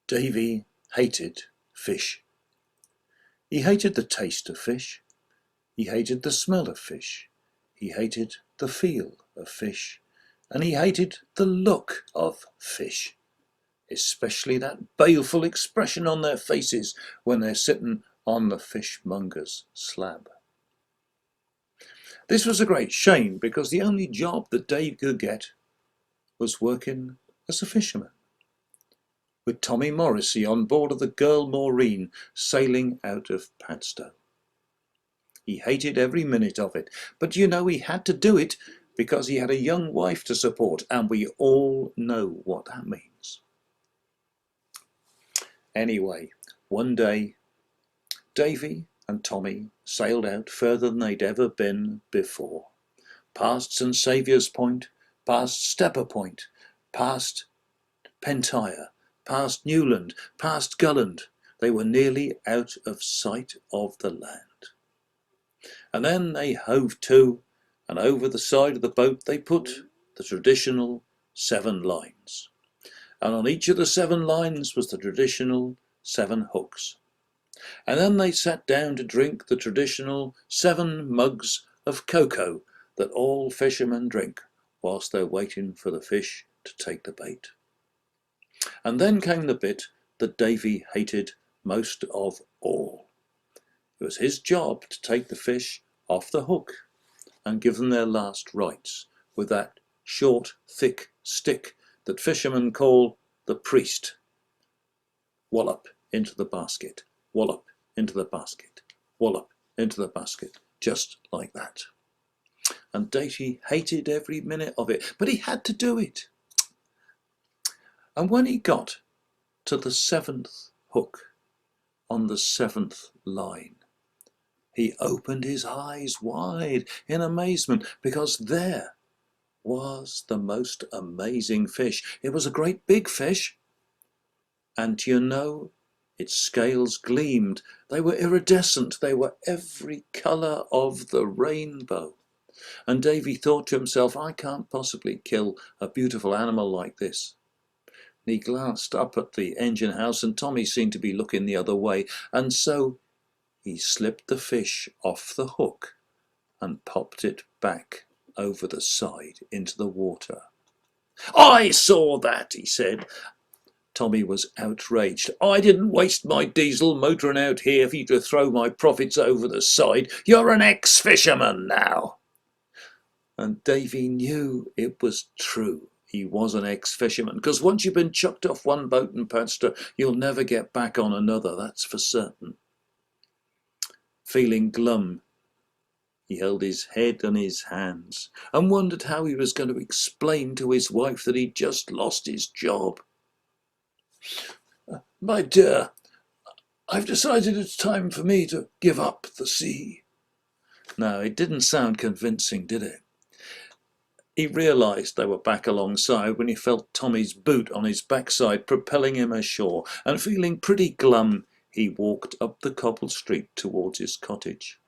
Davy hated fish. He hated the taste of fish. He hated the smell of fish. He hated the feel of fish. And he hated the look of fish, especially that baleful expression on their faces when they're sitting on the fishmonger's slab. This was a great shame, because the only job that Dave could get was working as a fisherman, with Tommy Morrissey on board of the Girl Maureen sailing out of Padstow. He hated every minute of it, but you know he had to do it because he had a young wife to support, and we all know what that means. Anyway, one day, Davy and Tommy sailed out further than they'd ever been before, past St Saviour's Point, past Stepper Point, past Pentyre, past Newland, past Gulland. They were nearly out of sight of the land. And then they hove to, and over the side of the boat they put the traditional 7 lines. And on each of the 7 lines was the traditional 7 hooks. And then they sat down to drink the traditional 7 mugs of cocoa that all fishermen drink whilst they're waiting for the fish to take the bait. And then came the bit that Davy hated most of all. It was his job to take the fish off the hook and give them their last rites with that short, thick stick that fishermen call the priest. Wallop into the basket, wallop into the basket, wallop into the basket, just like that. And Davy hated every minute of it, but he had to do it. And when he got to the 7th hook on the 7th line, he opened his eyes wide in amazement, because there was the most amazing fish. It was a great big fish, and you know, its scales gleamed. They were iridescent. They were every colour of the rainbow. And Davy thought to himself, I can't possibly kill a beautiful animal like this. And he glanced up at the engine house, and Tommy seemed to be looking the other way, and so he slipped the fish off the hook and popped it back over the side into the water. I saw that, he said. Tommy was outraged. I didn't waste my diesel motoring out here for you to throw my profits over the side. You're an ex-fisherman now. And Davy knew it was true. He was an ex-fisherman, because once you've been chucked off one boat in Padstow, you'll never get back on another, that's for certain. Feeling glum, he held his head on his hands and wondered how he was going to explain to his wife that he'd just lost his job. My dear, I've decided it's time for me to give up the sea. No, it didn't sound convincing, did it? He realised they were back alongside when he felt Tommy's boot on his backside propelling him ashore, and feeling pretty glum, he walked up the cobbled street towards his cottage.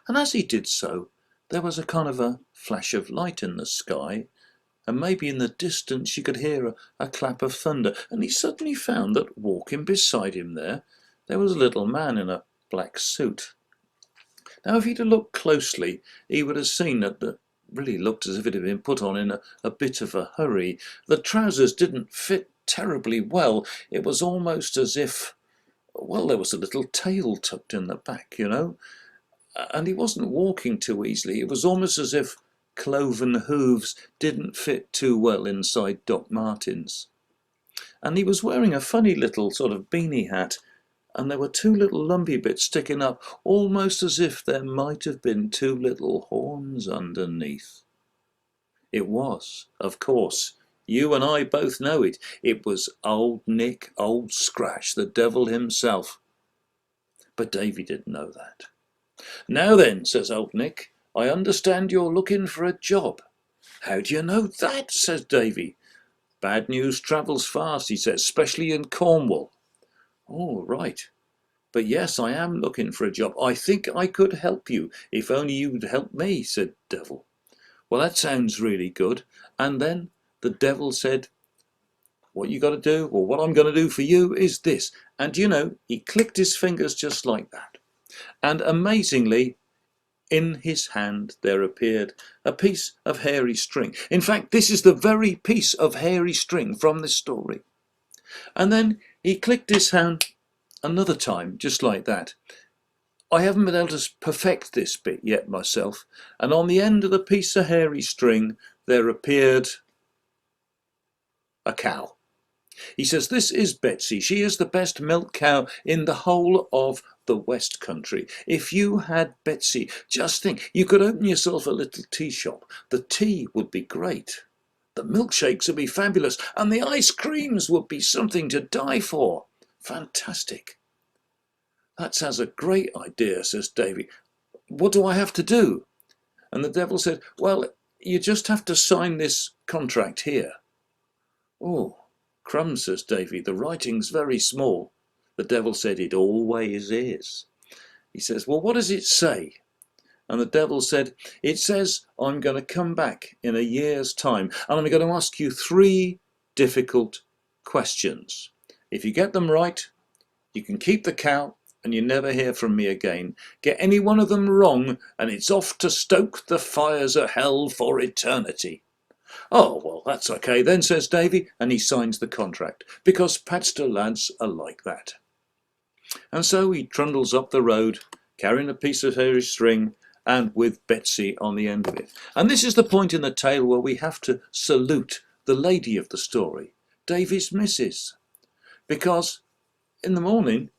And as he did so, there was a kind of a flash of light in the sky, and maybe in the distance you could hear a clap of thunder, and he suddenly found that walking beside him there was a little man in a black suit. Now if he'd have looked closely, he would have seen that it really looked as if it had been put on in a bit of a hurry. The trousers didn't fit terribly well. It was almost as if, well, there was a little tail tucked in the back, you know, and he wasn't walking too easily. It was almost as if cloven hooves didn't fit too well inside Doc Martens. And he was wearing a funny little sort of beanie hat, and there were 2 little lumpy bits sticking up, almost as if there might have been 2 little horns underneath. It was, of course, You and I both know it. It was old Nick, old Scratch, the devil himself. But Davy didn't know that. Now then, says old Nick, I understand you're looking for a job. How do you know that? Says Davy. Bad news travels fast, he says, especially in Cornwall. Oh, right. But yes, I am looking for a job. I think I could help you, if only you'd help me, said Devil. Well, that sounds really good. And then the devil said, what you got to do, or what I'm going to do for you is this. And you know, he clicked his fingers just like that. And amazingly, in his hand there appeared a piece of hairy string. In fact, this is the very piece of hairy string from this story. And then he clicked his hand another time, just like that. I haven't been able to perfect this bit yet myself. And on the end of the piece of hairy string, there appeared a cow. He says, this is Betsy. She is the best milk cow in the whole of the West Country. If you had Betsy, just think, you could open yourself a little tea shop. The tea would be great. The milkshakes would be fabulous. And the ice creams would be something to die for. Fantastic. That sounds a great idea, says Davy. What do I have to do? And the devil said, well, you just have to sign this contract here. Oh, crumbs, says Davy, the writing's very small. The devil said, it always is. He says, well, what does it say? And the devil said, it says, I'm going to come back in a year's time and I'm going to ask you 3 difficult questions. If you get them right, you can keep the cow and you never hear from me again. Get any one of them wrong and it's off to stoke the fires of hell for eternity. Oh, well, that's okay then, says Davy, and he signs the contract, because Padstow lads are like that. And so he trundles up the road, carrying a piece of hairy string, and with Betsy on the end of it. And this is the point in the tale where we have to salute the lady of the story, Davy's missus, because in the morning,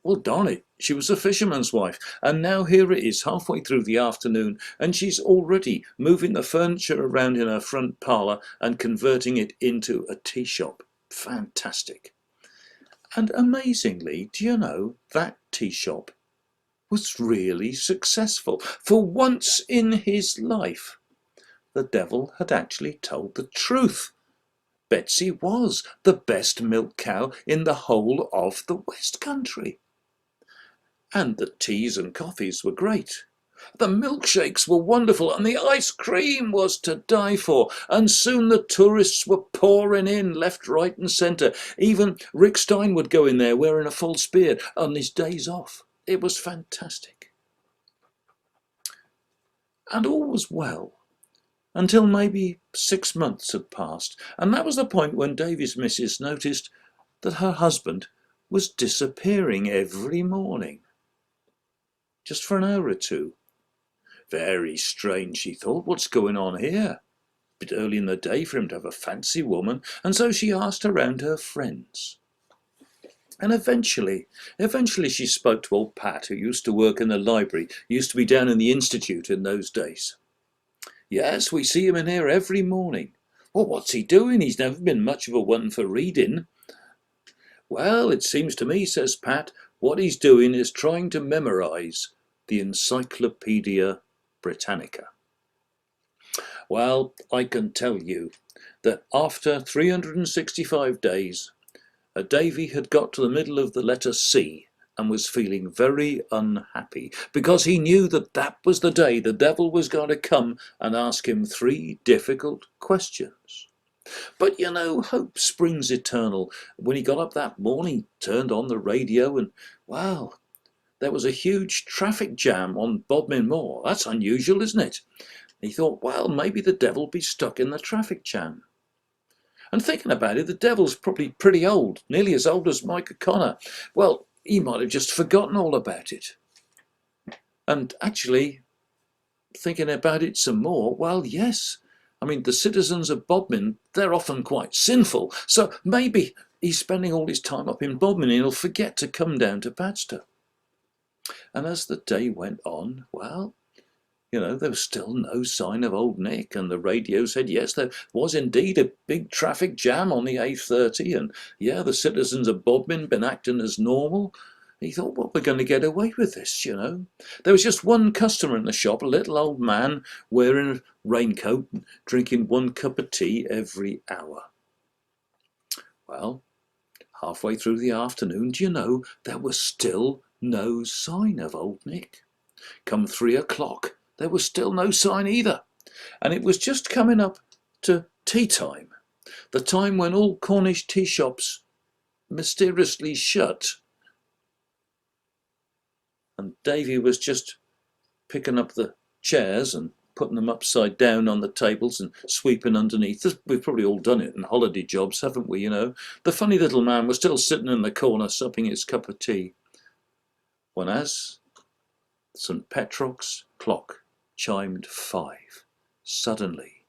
well, darn it, she was a fisherman's wife, and now here it is halfway through the afternoon, and she's already moving the furniture around in her front parlour and converting it into a tea shop. Fantastic. And amazingly, do you know, that tea shop was really successful. For once in his life, the devil had actually told the truth. Betsy was the best milk cow in the whole of the West Country. And the teas and coffees were great. The milkshakes were wonderful, and the ice cream was to die for. And soon the tourists were pouring in left, right and centre. Even Rick Stein would go in there wearing a false beard on his days off. It was fantastic. And all was well until maybe 6 months had passed. And that was the point when Davy's missus noticed that her husband was disappearing every morning. Just for an hour or two. Very strange, she thought. What's going on here? A bit early in the day for him to have a fancy woman. And so she asked around her friends. And eventually she spoke to old Pat, who used to work in the library, used to be down in the Institute in those days. Yes, we see him in here every morning. Well, what's he doing? He's never been much of a one for reading. Well, it seems to me, says Pat, what he's doing is trying to memorise the Encyclopedia Britannica. Well, I can tell you that after 365 days, Davy had got to the middle of the letter C and was feeling very unhappy, because he knew that that was the day the devil was going to come and ask him 3 difficult questions. But you know, hope springs eternal. When he got up that morning, turned on the radio, and wow, there was a huge traffic jam on Bodmin Moor. That's unusual, isn't it? He thought, well, maybe the devil will be stuck in the traffic jam. And thinking about it, the devil's probably pretty old, nearly as old as Mike O'Connor. Well, he might have just forgotten all about it. And actually, thinking about it some more, well, yes. I mean, the citizens of Bodmin, they're often quite sinful. So maybe he's spending all his time up in Bodmin and he'll forget to come down to Padstow. And as the day went on, well, You know, there was still no sign of old Nick, and the radio said, yes, there was indeed a big traffic jam on the A30, and yeah, the citizens of Bodmin been acting as normal. He thought, well, we're going to get away with this, you know. There was just one customer in the shop, a little old man wearing a raincoat, drinking 1 cup of tea every hour. Well, halfway through the afternoon, do you know, there was still no sign of old Nick. Come 3 o'clock, there was still no sign either. And it was just coming up to tea time, the time when all Cornish tea shops mysteriously shut. And Davy was just picking up the chairs and putting them upside down on the tables and sweeping underneath. We've probably all done it in holiday jobs, haven't we, you know? The funny little man was still sitting in the corner supping his cup of tea, when as St. Petrock's clock chimed 5, suddenly,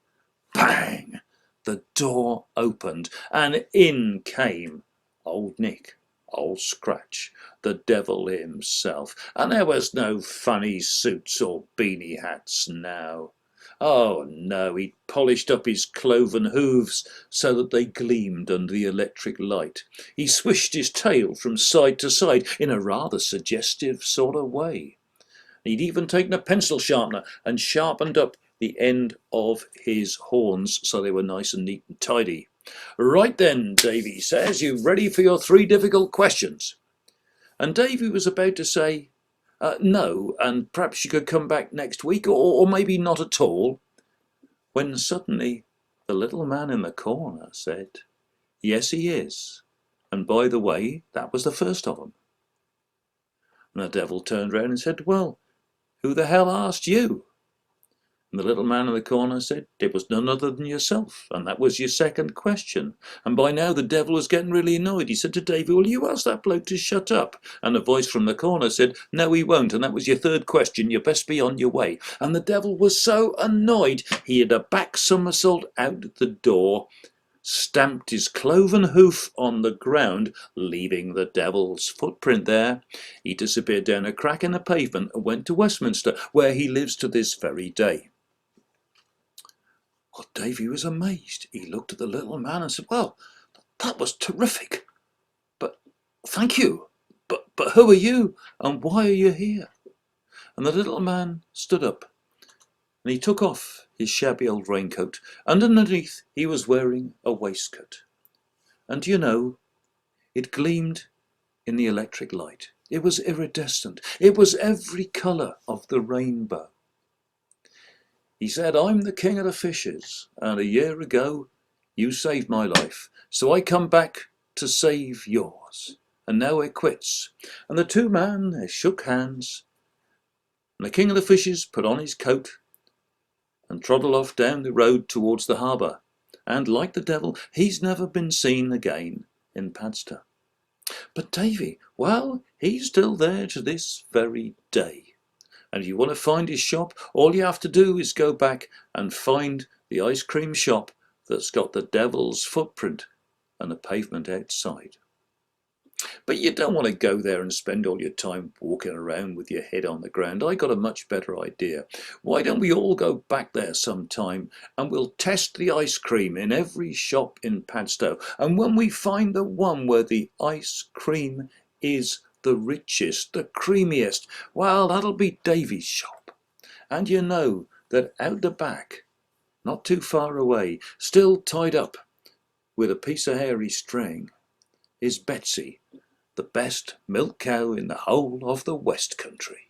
bang, the door opened and in came old Nick, old Scratch, the devil himself. And there was no funny suits or beanie hats now. Oh no, he'd polished up his cloven hooves so that they gleamed under the electric light. He swished his tail from side to side in a rather suggestive sort of way. He'd even taken a pencil sharpener and sharpened up the end of his horns so they were nice and neat and tidy. Right then, Davy says, you ready for your 3 difficult questions? And Davy was about to say, no, and perhaps you could come back next week, or maybe not at all, when suddenly the little man in the corner said, yes, he is. And by the way, that was the first of them. And the devil turned round and said, well, who the hell asked you? And the little man in the corner said, it was none other than yourself, and that was your second question. And by now the devil was getting really annoyed. He said to Davy, will you ask that bloke to shut up? And a voice from the corner said, no, he won't, and that was your third question. You best be on your way. And the devil was so annoyed, he had a back somersault out the door, stamped his cloven hoof on the ground, leaving the devil's footprint there. He disappeared down a crack in the pavement and went to Westminster, where he lives to this very day. Well, Davy was amazed. He looked at the little man and said, well, that was terrific. But thank you. But who are you? And why are you here? And the little man stood up and he took off his shabby old raincoat, and underneath he was wearing a waistcoat. And you know, it gleamed in the electric light. It was iridescent. It was every colour of the rainbow. He said, I'm the king of the fishes, and a year ago you saved my life, so I come back to save yours. And now we're quits. And the 2 men, they shook hands, and the king of the fishes put on his coat and trotted off down the road towards the harbour. And like the devil, he's never been seen again in Padstow. But Davy, well, he's still there to this very day. And if you want to find his shop, all you have to do is go back and find the ice cream shop that's got the devil's footprint and the pavement outside. But you don't want to go there and spend all your time walking around with your head on the ground. I got a much better idea. Why don't we all go back there sometime and we'll test the ice cream in every shop in Padstow. And when we find the one where the ice cream is the richest, the creamiest, well, that'll be Davy's shop. And you know that out the back, not too far away, still tied up with a piece of hairy string, is Betsy, the best milk cow in the whole of the West Country.